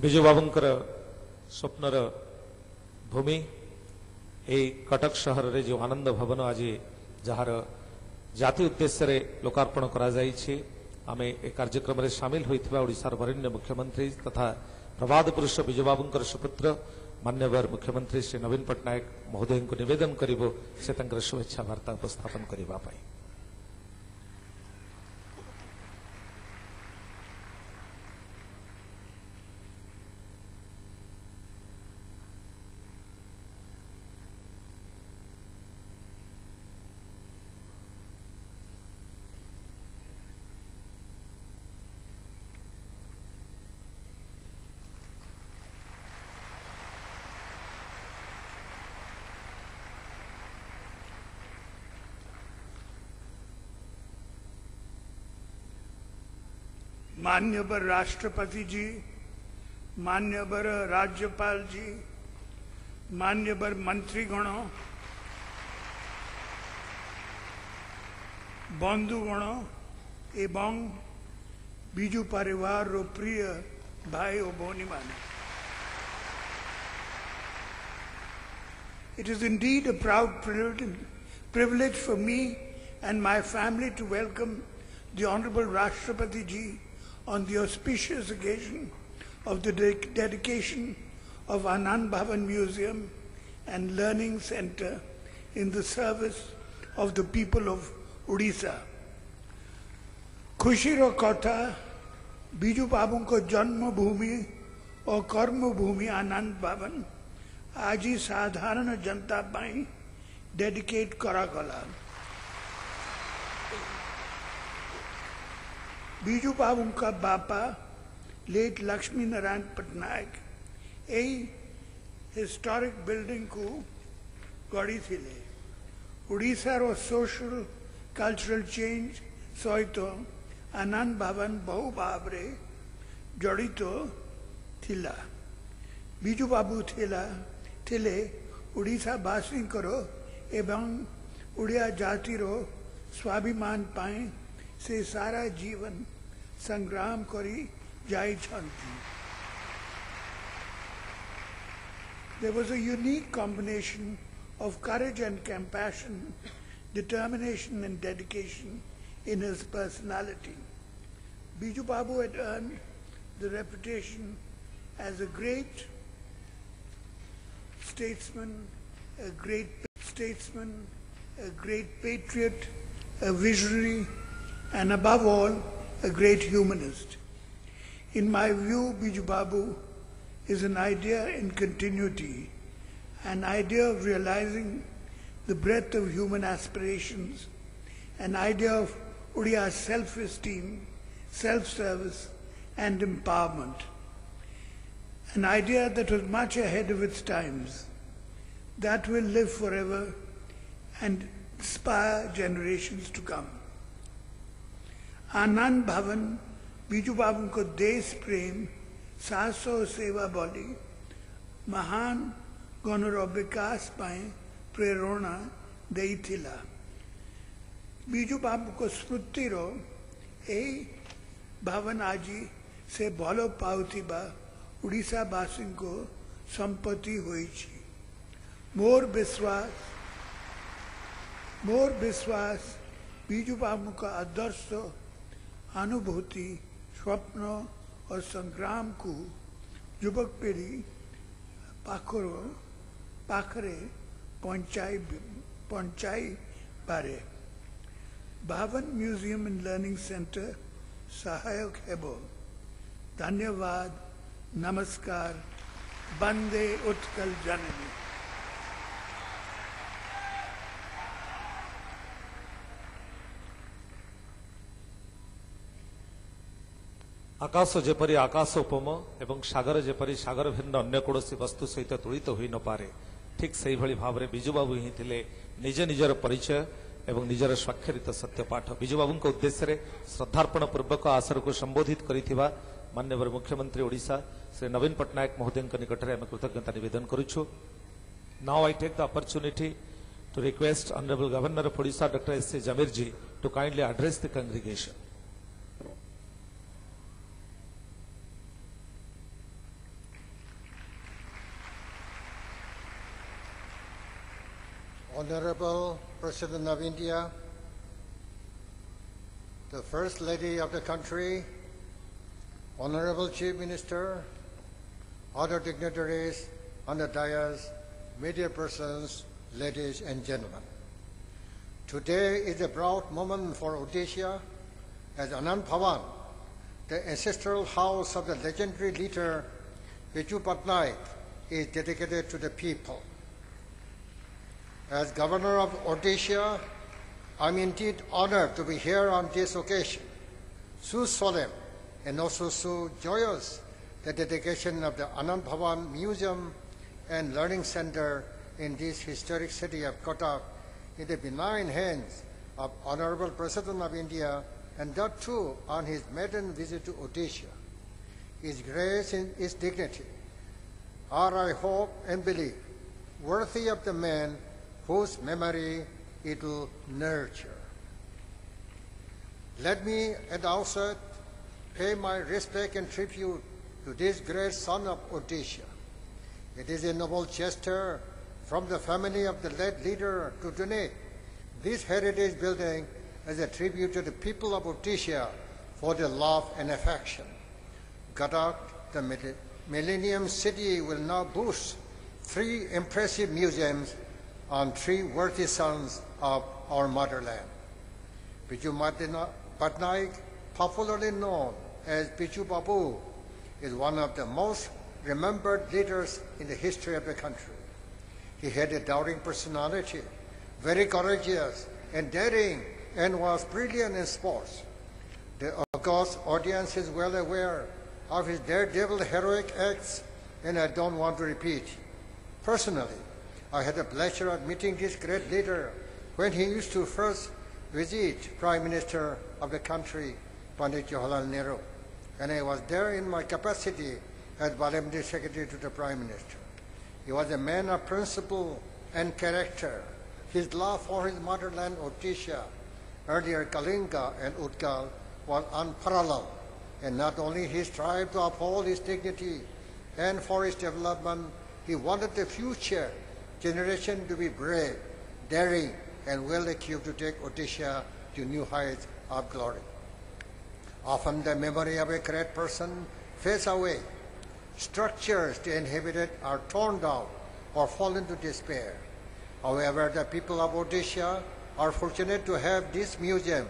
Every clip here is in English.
विजु बाबूंकर स्वप्नर भूमि ए कटक सहर रे जो आनंद भवन आज जार जाति उद्देश्य रे लोकार्पण करा जायछि आमे ए कार्यक्रम रे शामिल होइथिबा ओडिशार वरेण्य मुख्यमंत्री तथा प्रवाद पुरुष विजु बाबूंकर सुपुत्र मान्यवर मुख्यमंत्री श्री नवीन पट्टनायक महोदय को निवेदन करिवो से तंकर शुभेच्छा वार्ता उपस्थापन करिबा पाई। मान्यवर राष्ट्रपति जी, मान्यवर राज्यपाल जी, मान्यवर मंत्रीगण, बंधुगण एवं बिजु परिवार रो प्रिय भाई और भौणी माने, it is indeed a proud privilege for me and my family to welcome the Honorable Rashtrapati Ji on the auspicious occasion of the dedication of Anand Bhavan Museum and Learning Center in the service of the people of Odisha. खुशी रो कथा बिजु बाबू को जन्म भूमि और कर्म भूमि आनंद भवन आज ही साधारण जनता पाई dedicate करा गला। बिजु बाबू का बापा लेट लक्ष्मी नारायण पट्टनायक यही हिस्टोरिक बिल्डिंग को गढ़ी थिले। ओडिशा रो सोशल कल्चरल चेंज सहित आनंद भवन बहु भाव रे जड़ित थिला। बिजु बाबू थिले ओडिशा वासी एवं ओडिया जाति रो स्वाभिमान पाए से सारा जीवन संग्राम करी जाई छंती। There was a unique combination of courage and compassion, determination and dedication in his personality. Biju Babu had earned the reputation as a great statesman, a great patriot, a visionary, and above all, a great humanist. In my view, Biju Babu is an idea in continuity, an idea of realizing the breadth of human aspirations, an idea of Odia's self-esteem, self-service, and empowerment, an idea that was much ahead of its times, that will live forever and inspire generations to come. आनंद भवन बिजु बाबू को देश प्रेम साहस और सेवा बोली महान गणर विकास पाए प्रेरणा देई थिला। बिजु बाबू को स्मृति रो यही भवन आजी से भलो पाउथिबा उड़ीसा वासी को संपत्ति होई छी। मोर विश्वास बिजु बाबू का आदर्श अनुभूति स्वप्न और संग्राम को युवक पीढ़ी पाखरे पहुंचाई बारे भवन म्यूजियम एंड लर्निंग सेंटर सहायक हेबो। धन्यवाद, नमस्कार, वंदे उत्कल जननी। आकाश जेपरी आकाश उपम एवं सागर जेपरी सागर भिन्न अन्य कौनसी वस्तु सहित तुलित होई न पारे ठीक से ही भाव में बिजु बाबू ही थिले निज निजर परिचय एवं निजर स्वाक्षरित सत्यपाठ। बिजु बाबू उद्देश्य रे श्रद्धार्पण पूर्वक आसर को संबोधित करिथिबा माननीय मुख्यमंत्री ओडिशा श्री नवीन पट्टनायक महोदय निकट में कृतज्ञता निवेदन करुछु। Now I take the opportunity to request honourable governor of Odisha doctor S Jamir ji to kindly address the congregation. Honorable President of India, the First Lady of the country, Honorable Chief Minister, other dignitaries on the dais, media persons, ladies and gentlemen. Today is a proud moment for Odisha as Anand Bhavan, the ancestral house of the legendary leader Biju Patnaik, is dedicated to the people. As Governor of Odisha, I am indeed honored to be here on this occasion, so solemn and also so joyous, the dedication of the Anand Bhavan Museum and Learning Center in this historic city of Cuttack in the benign hands of Honorable President of India, and that too on his maiden visit to Odisha. His grace and his dignity are, I hope and believe, worthy of the man whose memory it will nurture. Let me at the outset pay my respect and tribute to this great son of Odisha. It is a noble gesture from the family of the late leader to donate this heritage building as a tribute to the people of Odisha for their love and affection. Cuttack, the Millennium City, will now boast 3 impressive museums on 3 worthy sons of our motherland. Biju Patnaik, popularly known as Biju Babu, is one of the most remembered leaders in the history of the country. He had a doubting personality, very courageous and daring, and was brilliant in sports. The august audience is well aware of his daredevil heroic acts, and I don't want to repeat. Personally, I had the pleasure of meeting this great leader when he used to first visit Prime Minister of the country, Pandit Jawaharlal Nehru, and I was there in my capacity as Parliamentary Secretary to the Prime Minister. He was a man of principle and character. His love for his motherland, Odisha, earlier Kalinga and Utkal, was unparalleled, and not only he strived to uphold his dignity and for his development, he wanted the future generation to be brave, daring, and well-equipped to take Odisha to new heights of glory. Often the memory of a great person fades away. Structures they inhabited are torn down or fall into despair. However, the people of Odisha are fortunate to have this museum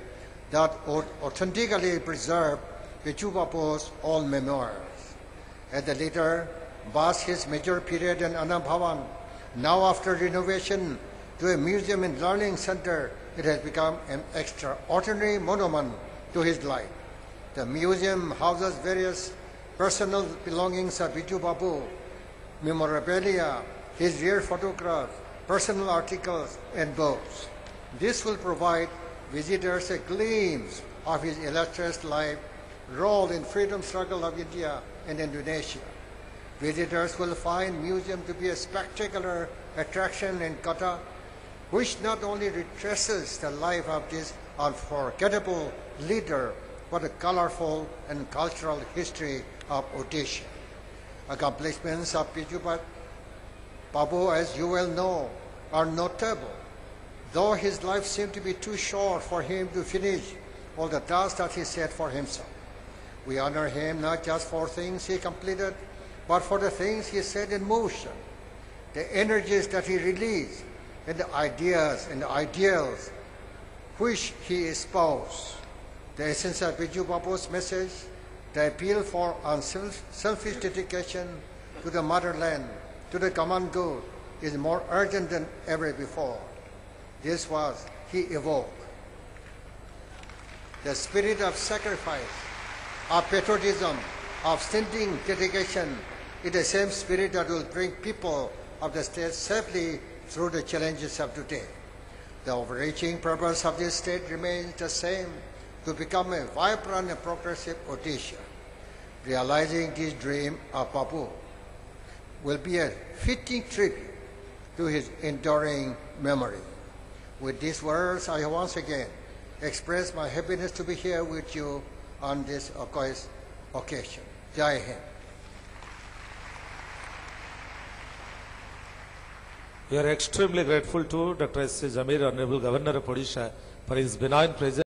that authentically preserve Biju Babu's old memoirs. As the leader passed his major period in Anand Bhavan, now after renovation to a museum and learning center, it has become an extraordinary monument to his life. The museum houses various personal belongings of Biju Babu, memorabilia, his rare photographs, personal articles, and books. This will provide visitors a glimpse of his illustrious life, role in freedom struggle of India and Indonesia. Visitors will find museum to be a spectacular attraction in Cuttack, which not only retraces the life of this unforgettable leader, but a colorful and cultural history of Odisha. Accomplishments of Biju Babu, as you well know, are notable, though his life seemed to be too short for him to finish all the tasks that he set for himself. We honor him not just for things he completed, but for the things he set in motion, the energies that he released, and the ideas and the ideals which he espoused. The essence of Biju Babu's message, the appeal for unselfish dedication to the motherland, to the common good, is more urgent than ever before. This was he evoked. The spirit of sacrifice, of patriotism, of stinting dedication is the same spirit that will bring people of the state safely through the challenges of today. The overreaching purpose of this state remains the same, to become a vibrant and progressive Odisha. Realizing this dream of Babu will be a fitting tribute to his enduring memory. With these words, I once again express my happiness to be here with you on this occasion. Jai Hind. We are extremely grateful to Dr. S. C. Zamir, Honorable Governor of Odisha, for his benign presence.